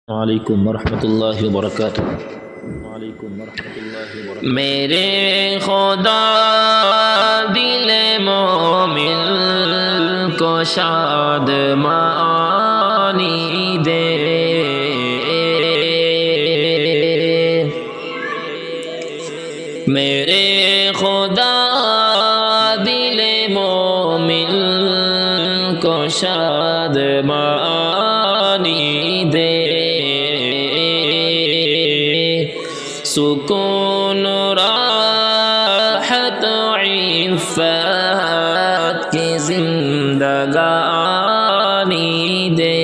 وعلیکم ورحمۃ اللہ وبرکاتہ۔ میرے خدا دل مومن کو شادمانی دے، میرے خدا دل مومن کو شادمانی دے، سکون راحت عفت کی زندگانی دے،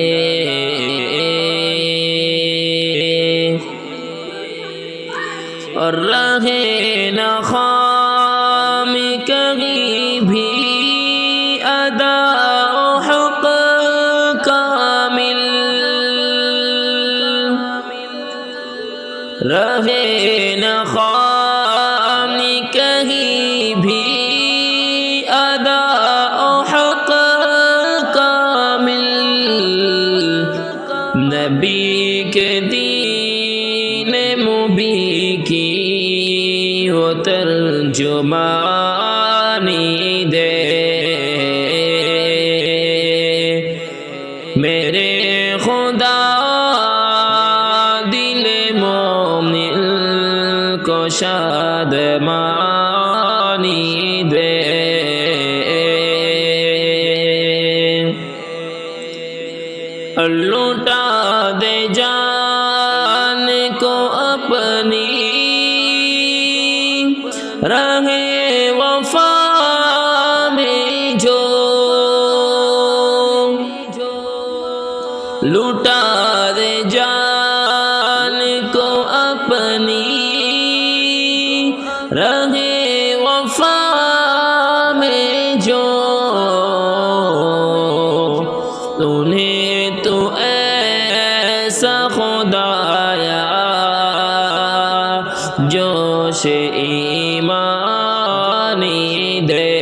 اور رہے نہ خام کہیں بھی ادا حق کامل، رہے نہ خام کہیں بھی ادا حق کامل، نبی کے دین مبین کی وہ ترجمانی دے، میرے خدا دل مومن کو شادمانی دے، لوٹا دے جان کو اپنی، رہے وفا میں جو، لوٹا دے جان کو اپنی، رہے وفا میں جو، انہیں تو ایسا خدایا جوش ایمانی دے،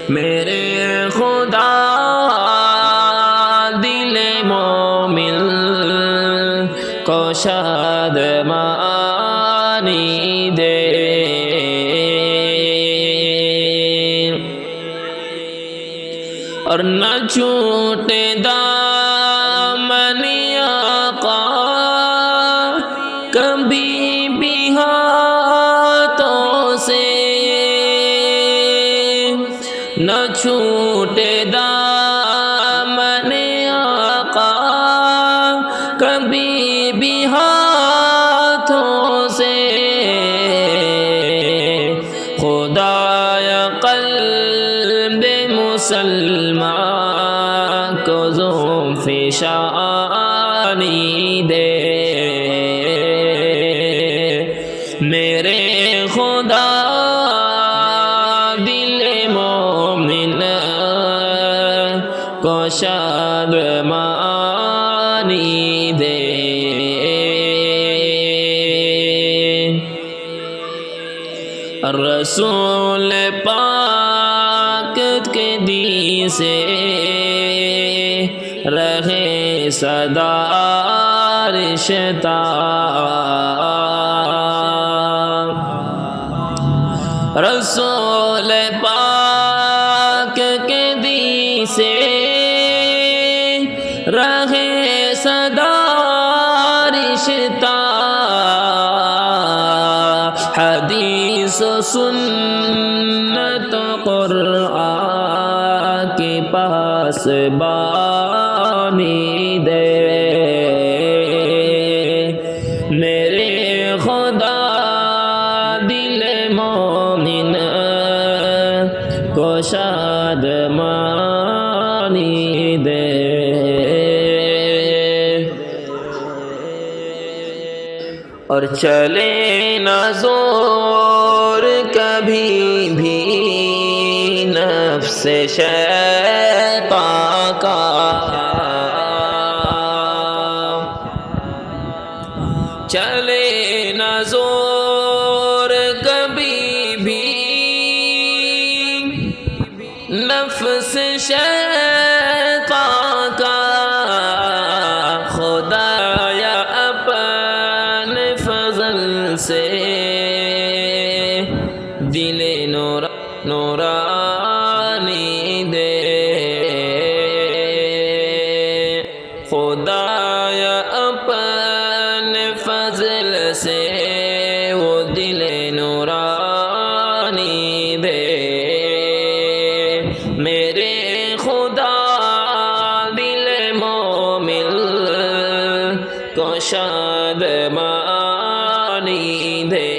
میرے خدا دل مومن کو شادمانی دے، اور نہ چھوٹے دامن آقا کبھی بھی ہاتھوں سے، نہ چھوٹے دامن آقا کبھی بھی ہاتھوں سے، خدایا قلب مسلمان کو زلف شانی دے، میرے خدا دل مومن کو شادمانی دے، رسول پاک کے دین سے رہے سدا رشتہ، رسول پاک کے دین سے رہے سدا رشتہ، حدیث و سنت و قرآن کے پاس بانی دے، میرے خدا دل مومن کو شادمانی دے، اور چلے نہ زور کبھی بھی نفس شیطان کا، چلے نہ زور کبھی بھی نفس شیطان کا، خدایا اپنے فضل سے وہ دل نورانی دے میرے خدا دل مومن کو شادمانی دے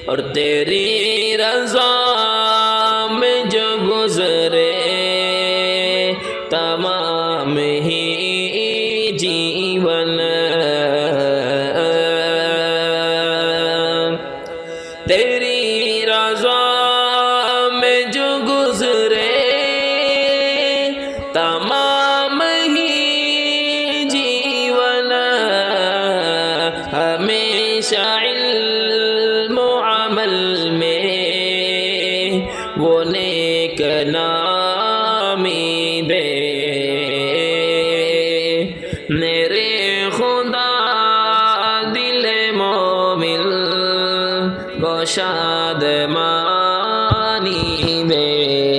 اور تیری رضا میں جو گزرے تمام ہی جیون تیری رضا میں جو گزرے تمام ہی جیون ہمیشہ علم و عمل میں وہ نیک نامی دے میرے خدا دل مومن کو شادمانی دے